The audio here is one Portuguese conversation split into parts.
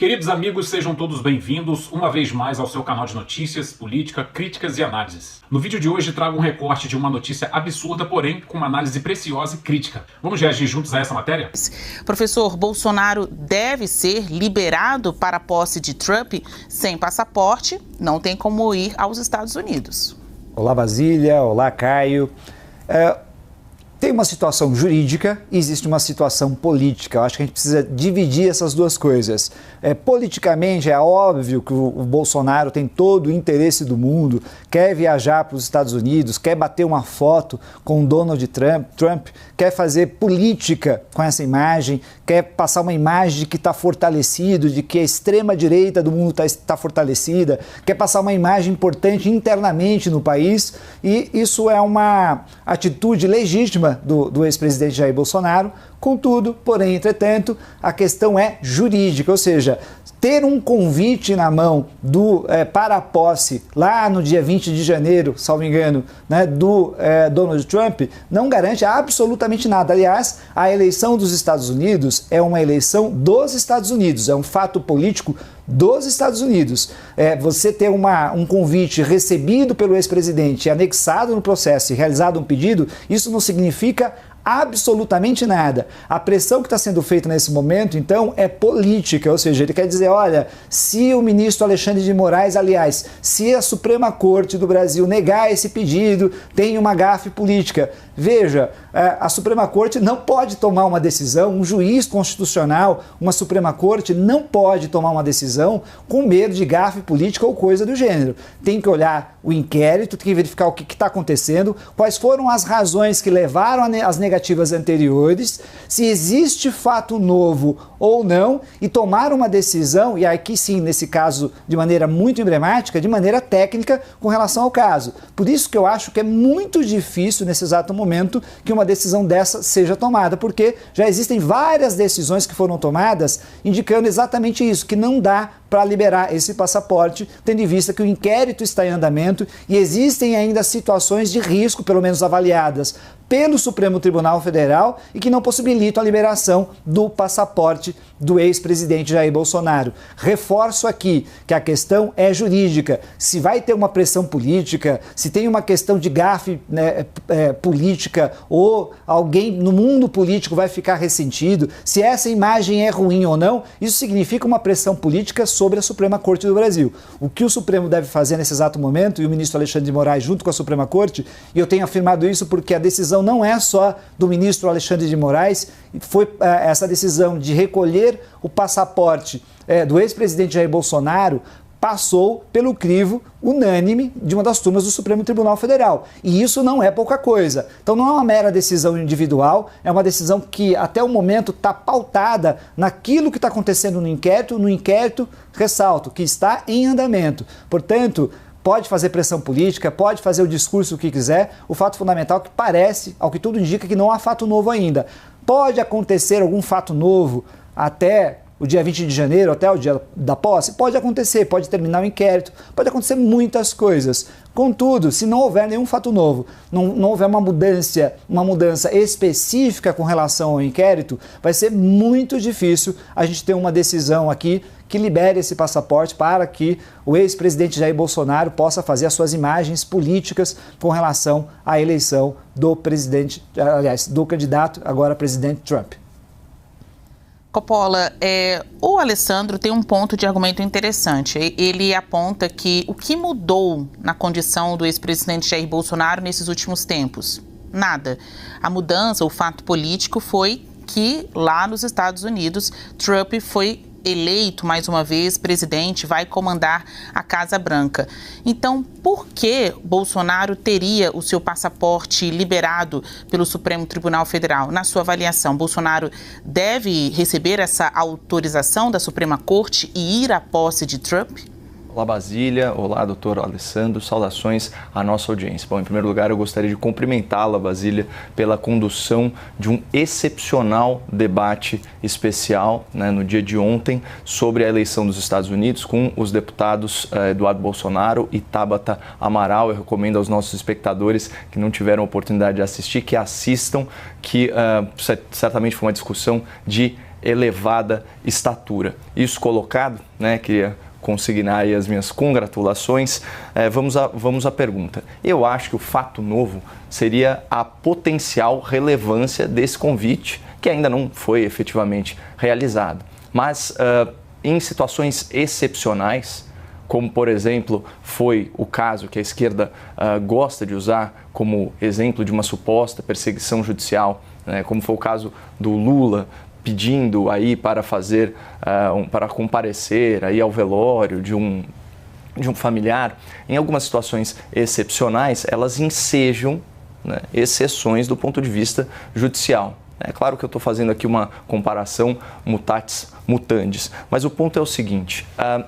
Queridos amigos, sejam todos bem-vindos uma vez mais ao seu canal de notícias, política, críticas e análises. No vídeo de hoje trago um recorte de uma notícia absurda, porém com uma análise preciosa e crítica. Vamos reagir juntos a essa matéria? Professor, Bolsonaro deve ser liberado para a posse de Trump? Sem passaporte, não tem como ir aos Estados Unidos. Olá, Basília. Olá, Caio. Tem uma situação jurídica e existe uma situação política. Eu acho que a gente precisa dividir essas duas coisas. Politicamente, é óbvio que o Bolsonaro tem todo o interesse do mundo, quer viajar para os Estados Unidos, quer bater uma foto com o Donald Trump, quer fazer política com essa imagem, quer passar uma imagem de que está fortalecido, de que a extrema-direita do mundo está fortalecida, quer passar uma imagem importante internamente no país, e isso é uma atitude legítima do ex-presidente Jair Bolsonaro. Contudo, porém, entretanto, a questão é jurídica, ou seja, ter um convite na mão para a posse lá no dia 20 de janeiro, salvo engano, né, do Donald Trump, não garante absolutamente nada. Aliás, a eleição dos Estados Unidos é uma eleição dos Estados Unidos, é um fato político dos Estados Unidos. Você ter um convite recebido pelo ex-presidente, anexado no processo e realizado um pedido, isso não significa absolutamente nada. A pressão que está sendo feita nesse momento, então, é política, ou seja, ele quer dizer, olha, se o ministro Alexandre de Moraes, aliás, se a Suprema Corte do Brasil negar esse pedido, tem uma gafe política. Veja, a Suprema Corte não pode tomar uma decisão, um juiz constitucional, uma Suprema Corte não pode tomar uma decisão com medo de gafe política ou coisa do gênero. Tem que olhar o inquérito, tem que verificar o que está acontecendo, quais foram as razões que levaram às negativas anteriores, se existe fato novo ou não, e tomar uma decisão, e aqui sim, nesse caso, de maneira muito emblemática, de maneira técnica com relação ao caso. Por isso que eu acho que é muito difícil, nesse exato momento, que uma decisão dessa seja tomada, porque já existem várias decisões que foram tomadas indicando exatamente isso, que não dá para liberar esse passaporte, tendo em vista que o inquérito está em andamento e existem ainda situações de risco, pelo menos avaliadas pelo Supremo Tribunal Federal, e que não possibilitam a liberação do passaporte do ex-presidente Jair Bolsonaro. Reforço aqui que a questão é jurídica. Se vai ter uma pressão política, se tem uma questão de gafe política, ou alguém no mundo político vai ficar ressentido, se essa imagem é ruim ou não, isso significa uma pressão política sobre a Suprema Corte do Brasil. O que o Supremo deve fazer nesse exato momento, e o ministro Alexandre de Moraes junto com a Suprema Corte, e eu tenho afirmado isso porque a decisão não é só do ministro Alexandre de Moraes, foi essa decisão de recolher o passaporte do ex-presidente Jair Bolsonaro passou pelo crivo unânime de uma das turmas do Supremo Tribunal Federal. E isso não é pouca coisa. Então não é uma mera decisão individual, é uma decisão que até o momento está pautada naquilo que está acontecendo no inquérito, ressalto, que está em andamento. Portanto, pode fazer pressão política, pode fazer o discurso que quiser, o fato fundamental é que parece, ao que tudo indica, que não há fato novo ainda. Pode acontecer algum fato novo até o dia 20 de janeiro, até o dia da posse? Pode acontecer, pode terminar o inquérito, pode acontecer muitas coisas. Contudo, se não houver nenhum fato novo, não houver uma mudança específica com relação ao inquérito, vai ser muito difícil a gente ter uma decisão aqui que libere esse passaporte para que o ex-presidente Jair Bolsonaro possa fazer as suas imagens políticas com relação à eleição do do candidato, agora presidente Trump. Coppola, o Alessandro tem um ponto de argumento interessante. Ele aponta que o que mudou na condição do ex-presidente Jair Bolsonaro nesses últimos tempos? Nada. A mudança, o fato político foi que lá nos Estados Unidos, Trump foi eleito mais uma vez presidente, vai comandar a Casa Branca. Então, por que Bolsonaro teria o seu passaporte liberado pelo Supremo Tribunal Federal? Na sua avaliação, Bolsonaro deve receber essa autorização da Suprema Corte e ir à posse de Trump? Olá, Basília. Olá, doutor Alessandro. Saudações à nossa audiência. Bom, em primeiro lugar, eu gostaria de cumprimentá-la, Basília, pela condução de um excepcional debate especial, no dia de ontem sobre a eleição dos Estados Unidos com os deputados Eduardo Bolsonaro e Tabata Amaral. Eu recomendo aos nossos espectadores que não tiveram oportunidade de assistir, que assistam, que certamente foi uma discussão de elevada estatura. Isso colocado, né, queria consignar aí as minhas congratulações. Vamos à pergunta. Eu acho que o fato novo seria a potencial relevância desse convite, que ainda não foi efetivamente realizado. Mas em situações excepcionais, como, por exemplo, foi o caso que a esquerda gosta de usar como exemplo de uma suposta perseguição judicial, né, como foi o caso do Lula pedindo aí para fazer, para comparecer aí ao velório de um familiar. Em algumas situações excepcionais, elas ensejam, né, exceções do ponto de vista judicial. É claro que eu estou fazendo aqui uma comparação mutatis mutandis, mas o ponto é o seguinte,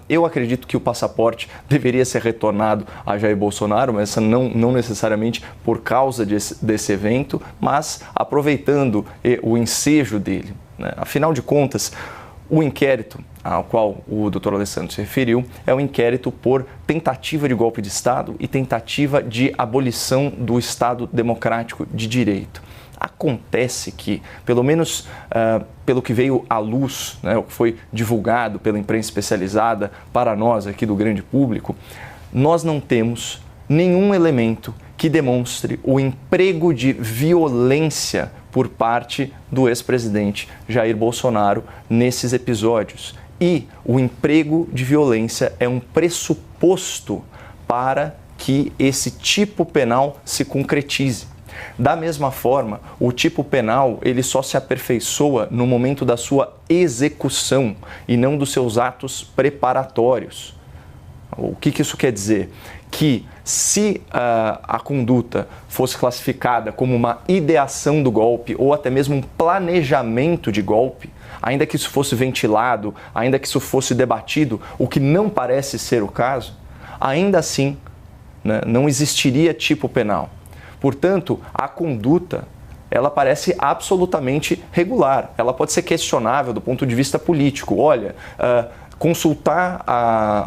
eu acredito que o passaporte deveria ser retornado a Jair Bolsonaro, mas essa não necessariamente por causa desse evento, mas aproveitando o ensejo dele, né? Afinal de contas, o inquérito ao qual o Dr. Alessandro se referiu é um inquérito por tentativa de golpe de Estado e tentativa de abolição do Estado democrático de direito. Acontece que, pelo menos pelo que veio à luz, né, o que foi divulgado pela imprensa especializada para nós aqui do grande público, nós não temos nenhum elemento que demonstre o emprego de violência por parte do ex-presidente Jair Bolsonaro nesses episódios. E o emprego de violência é um pressuposto para que esse tipo penal se concretize. Da mesma forma, o tipo penal ele só se aperfeiçoa no momento da sua execução e não dos seus atos preparatórios. O que isso quer dizer? Que se a conduta fosse classificada como uma ideação do golpe ou até mesmo um planejamento de golpe, ainda que isso fosse ventilado, ainda que isso fosse debatido, o que não parece ser o caso, ainda assim, né, não existiria tipo penal. Portanto, a conduta, ela parece absolutamente regular. Ela pode ser questionável do ponto de vista político. Olha, consultar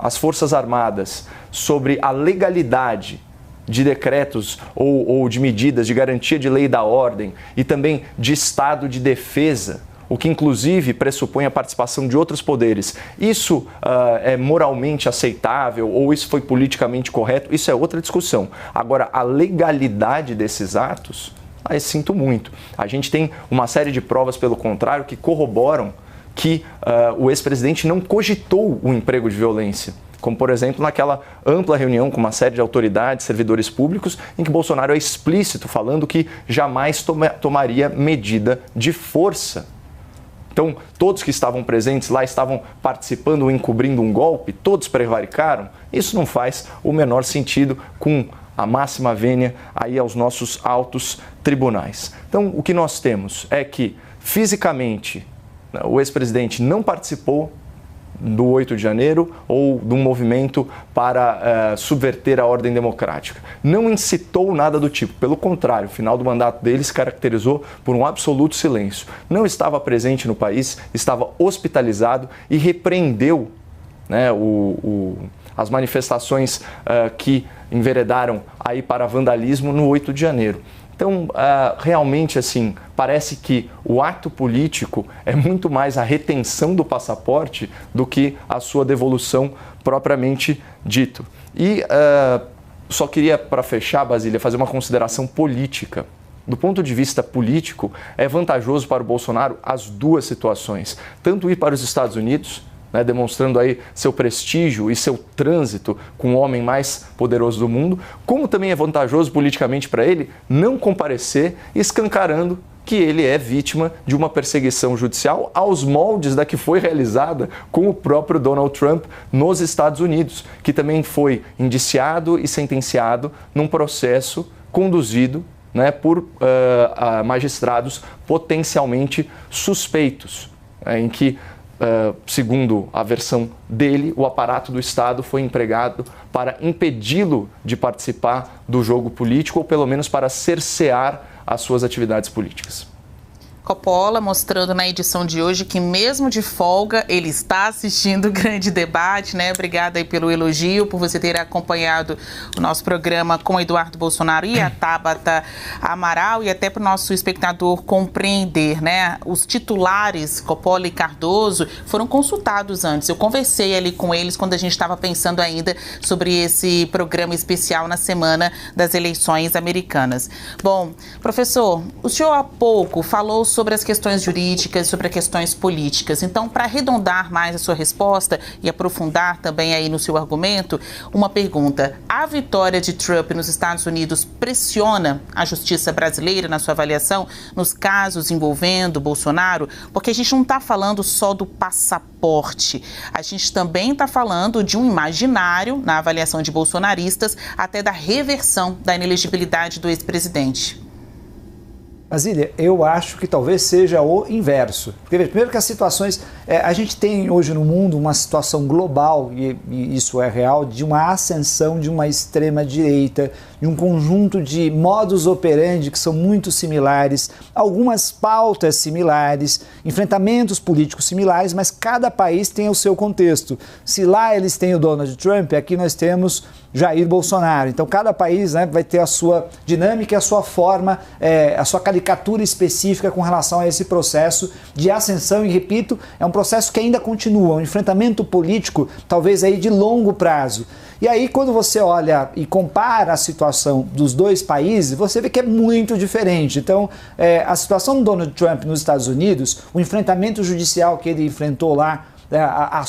as Forças Armadas sobre a legalidade de decretos ou de medidas de garantia de lei e da ordem e também de estado de defesa, o que inclusive pressupõe a participação de outros poderes. Isso é moralmente aceitável ou isso foi politicamente correto? Isso é outra discussão. Agora, a legalidade desses atos, aí sinto muito. A gente tem uma série de provas, pelo contrário, que corroboram que o ex-presidente não cogitou o emprego de violência. Como, por exemplo, naquela ampla reunião com uma série de autoridades, servidores públicos, em que Bolsonaro é explícito falando que jamais tomaria medida de força. Então, todos que estavam presentes lá estavam participando ou encobrindo um golpe, todos prevaricaram. Isso não faz o menor sentido com a máxima vênia aí aos nossos altos tribunais. Então, o que nós temos é que, fisicamente, o ex-presidente não participou do 8 de janeiro ou do movimento para subverter a ordem democrática. Não incitou nada do tipo. Pelo contrário, o final do mandato dele se caracterizou por um absoluto silêncio. Não estava presente no país, estava hospitalizado e repreendeu, né, as manifestações que enveredaram aí para vandalismo no 8 de janeiro. Então, realmente, assim, parece que o ato político é muito mais a retenção do passaporte do que a sua devolução propriamente dito. E só queria, para fechar, Basília, fazer uma consideração política. Do ponto de vista político, é vantajoso para o Bolsonaro as duas situações. Tanto ir para os Estados Unidos, né, demonstrando aí seu prestígio e seu trânsito com o homem mais poderoso do mundo, como também é vantajoso politicamente para ele não comparecer, escancarando que ele é vítima de uma perseguição judicial aos moldes da que foi realizada com o próprio Donald Trump nos Estados Unidos, que também foi indiciado e sentenciado num processo conduzido, né, por magistrados potencialmente suspeitos, em que, segundo a versão dele, o aparato do Estado foi empregado para impedi-lo de participar do jogo político ou pelo menos para cercear as suas atividades políticas. Coppola mostrando na edição de hoje que mesmo de folga ele está assistindo o grande debate, né? Obrigada aí pelo elogio, por você ter acompanhado o nosso programa com Eduardo Bolsonaro e a Tabata Amaral, e até para o nosso espectador compreender, né? Os titulares Coppola e Cardoso foram consultados antes. Eu conversei ali com eles quando a gente estava pensando ainda sobre esse programa especial na semana das eleições americanas. Bom, professor, o senhor há pouco falou sobre as questões jurídicas, sobre as questões políticas. Então, para arredondar mais a sua resposta e aprofundar também aí no seu argumento, uma pergunta. A vitória de Trump nos Estados Unidos pressiona a justiça brasileira, na sua avaliação, nos casos envolvendo Bolsonaro? Porque a gente não está falando só do passaporte. A gente também está falando de um imaginário, na avaliação de bolsonaristas, até da reversão da inelegibilidade do ex-presidente. Basília, eu acho que talvez seja o inverso. Porque, primeiro que as situações... a gente tem hoje no mundo uma situação global, e isso é real, de uma ascensão de uma extrema-direita, de um conjunto de modus operandi que são muito similares, algumas pautas similares, enfrentamentos políticos similares, mas cada país tem o seu contexto. Se lá eles têm o Donald Trump, aqui nós temos Jair Bolsonaro. Então, cada país, né, vai ter a sua dinâmica e a sua forma, a sua caricatura específica com relação a esse processo de ascensão. E, repito, é um processo que ainda continua, um enfrentamento político, talvez aí de longo prazo. E aí, quando você olha e compara a situação dos dois países, você vê que é muito diferente. Então, a situação do Donald Trump nos Estados Unidos, o enfrentamento judicial que ele enfrentou lá,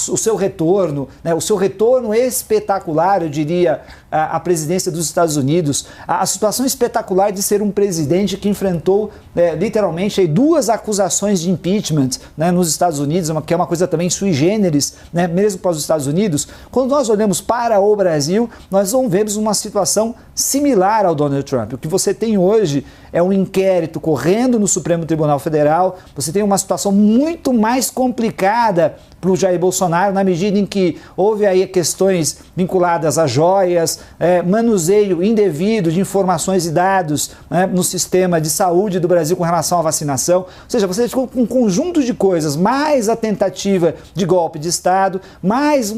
o seu retorno, né, o seu retorno espetacular, eu diria, à presidência dos Estados Unidos, a situação espetacular de ser um presidente que enfrentou literalmente aí, 2 acusações de impeachment, né, nos Estados Unidos, que é uma coisa também sui generis, né, mesmo para os Estados Unidos. Quando nós olhamos para o Brasil, nós vamos ver uma situação similar ao Donald Trump. O que você tem hoje é um inquérito correndo no Supremo Tribunal Federal, você tem uma situação muito mais complicada para o Jair Bolsonaro, na medida em que houve aí questões vinculadas a joias, manuseio indevido de informações e dados, né, no sistema de saúde do Brasil com relação à vacinação. Ou seja, você ficou com um conjunto de coisas, mais a tentativa de golpe de Estado, mais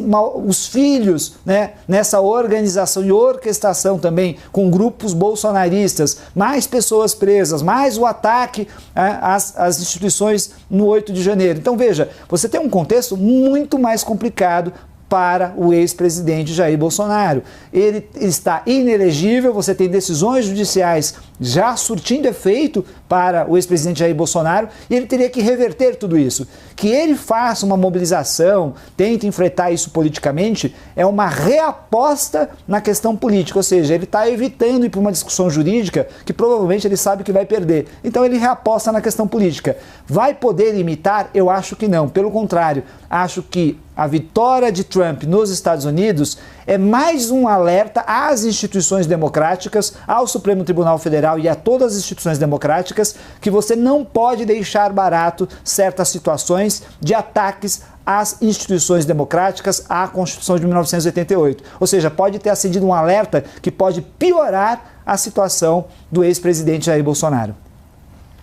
os filhos, né, nessa organização e orquestração também com grupos bolsonaristas, mais pessoas presas, mais o ataque às instituições no 8 de janeiro. Então, veja, você tem um contexto muito mais complicado para o ex-presidente Jair Bolsonaro. Ele está inelegível, você tem decisões judiciais já surtindo efeito para o ex-presidente Jair Bolsonaro e ele teria que reverter tudo isso. Que ele faça uma mobilização, tente enfrentar isso politicamente, é uma reaposta na questão política, ou seja, ele está evitando ir para uma discussão jurídica que provavelmente ele sabe que vai perder. Então ele reaposta na questão política. Vai poder imitar? Eu acho que não. Pelo contrário, acho que a vitória de Trump nos Estados Unidos é mais um alerta às instituições democráticas, ao Supremo Tribunal Federal e a todas as instituições democráticas, que você não pode deixar barato certas situações de ataques às instituições democráticas, à Constituição de 1988. Ou seja, pode ter acendido um alerta que pode piorar a situação do ex-presidente Jair Bolsonaro.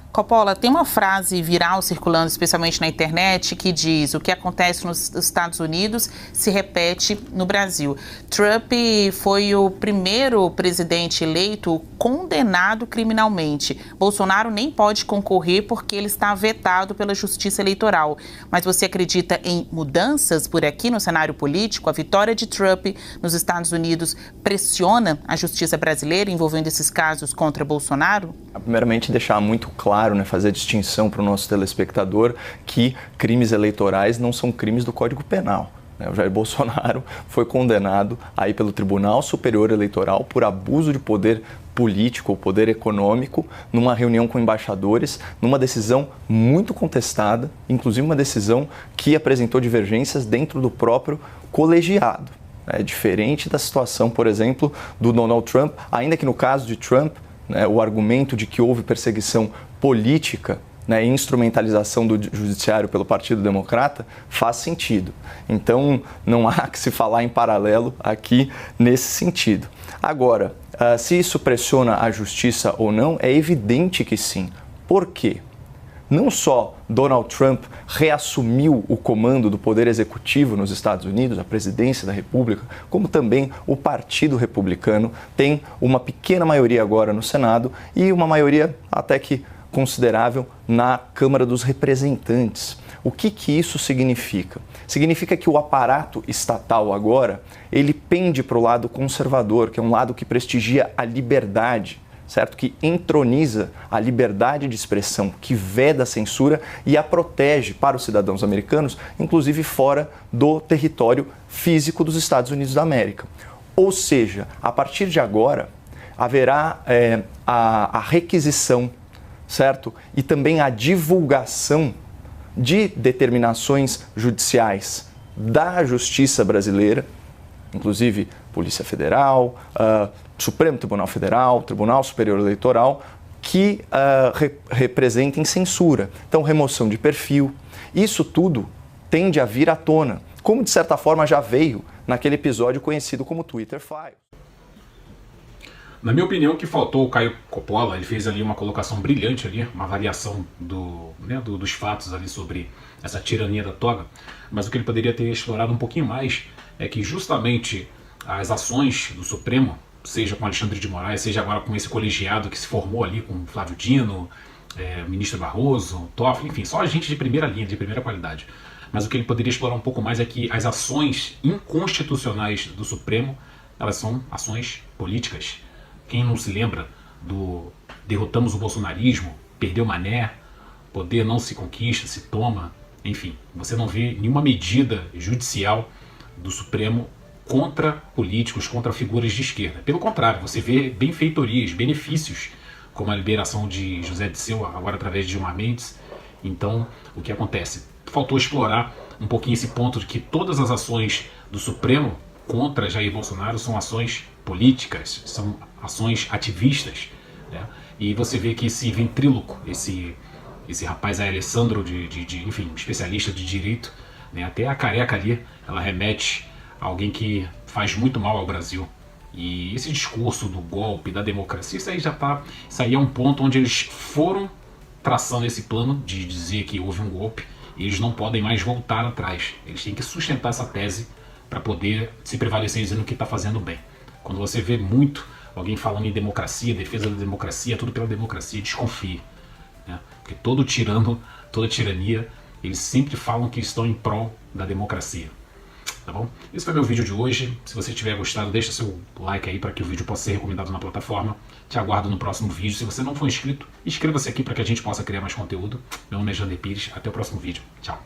Coppola, tem uma frase viral circulando, especialmente na internet, que diz: o que acontece nos Estados Unidos se repete no Brasil. Trump foi o primeiro presidente eleito condenado criminalmente. Bolsonaro nem pode concorrer porque ele está vetado pela Justiça Eleitoral. Mas você acredita em mudanças por aqui no cenário político? A vitória de Trump nos Estados Unidos pressiona a justiça brasileira envolvendo esses casos contra Bolsonaro? Primeiramente, deixar muito claro, né, fazer a distinção para o nosso telespectador que crimes eleitorais não são crimes do Código Penal. O Jair Bolsonaro foi condenado aí pelo Tribunal Superior Eleitoral por abuso de poder político ou poder econômico numa reunião com embaixadores, numa decisão muito contestada, inclusive uma decisão que apresentou divergências dentro do próprio colegiado. É diferente da situação, por exemplo, do Donald Trump, ainda que no caso de Trump, o argumento de que houve perseguição política, e instrumentalização do judiciário pelo Partido Democrata faz sentido. Então, não há que se falar em paralelo aqui nesse sentido. Agora, se isso pressiona a justiça ou não, é evidente que sim. Por quê? não só Donald Trump reassumiu o comando do poder executivo nos Estados Unidos, a presidência da República, como também o Partido Republicano tem uma pequena maioria agora no Senado e uma maioria até que considerável na Câmara dos Representantes. O que isso significa? Significa que o aparato estatal agora, ele pende para o lado conservador, que é um lado que prestigia a liberdade, certo? Que entroniza a liberdade de expressão, que veda a censura e a protege para os cidadãos americanos, inclusive fora do território físico dos Estados Unidos da América. Ou seja, a partir de agora, haverá a requisição, certo? E também a divulgação de determinações judiciais da Justiça brasileira, inclusive Polícia Federal, Supremo Tribunal Federal, Tribunal Superior Eleitoral, que representem censura. Então, remoção de perfil. Isso tudo tende a vir à tona, como de certa forma já veio naquele episódio conhecido como Twitter Files. Na minha opinião, o que faltou o Caio Coppola, ele fez ali uma colocação brilhante ali, uma avaliação dos fatos ali sobre essa tirania da toga, mas o que ele poderia ter explorado um pouquinho mais é que justamente as ações do Supremo, seja com Alexandre de Moraes, seja agora com esse colegiado que se formou ali com Flávio Dino, ministro Barroso, Toffoli, enfim, só gente de primeira linha, de primeira qualidade. Mas o que ele poderia explorar um pouco mais é que as ações inconstitucionais do Supremo, elas são ações políticas. Quem não se lembra do derrotamos o bolsonarismo, perdeu Mané, poder não se conquista, se toma, enfim, você não vê nenhuma medida judicial do Supremo contra políticos, contra figuras de esquerda. Pelo contrário, você vê benfeitorias, benefícios, como a liberação de José Dirceu, agora através de Gilmar Mendes. Então, o que acontece? Faltou explorar um pouquinho esse ponto de que todas as ações do Supremo contra Jair Bolsonaro são ações políticas, são ações ativistas, né? E você vê que esse ventríloco, esse rapaz aí, Alessandro, enfim, especialista de direito, né? Até a careca ali, ela remete a alguém que faz muito mal ao Brasil. E esse discurso do golpe, da democracia, isso aí é um ponto onde eles foram traçando esse plano de dizer que houve um golpe e eles não podem mais voltar atrás. Eles têm que sustentar essa tese para poder se prevalecer dizendo que está fazendo bem. Quando você vê muito alguém falando em democracia, defesa da democracia, tudo pela democracia, desconfie, né? Porque todo tirano, toda tirania, eles sempre falam que estão em prol da democracia. Tá bom? Esse foi meu vídeo de hoje. Se você tiver gostado, deixa seu like aí para que o vídeo possa ser recomendado na plataforma. Te aguardo no próximo vídeo. Se você não for inscrito, inscreva-se aqui para que a gente possa criar mais conteúdo. Meu nome é Jander Pires. Até o próximo vídeo. Tchau.